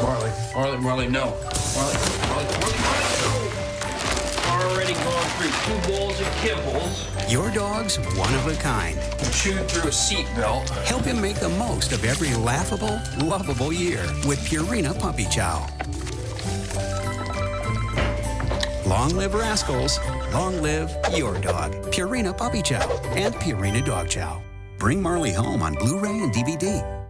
Marley, no. Marley, no. Already gone through 2 bowls of kibbles. Your dog's one of a kind. Chewed through a seatbelt. Help him make the most of every laughable, lovable year with Purina Puppy Chow. Long live rascals. Long live your dog. Purina Puppy Chow and Purina Dog Chow. Bring Marley home on Blu-ray and DVD.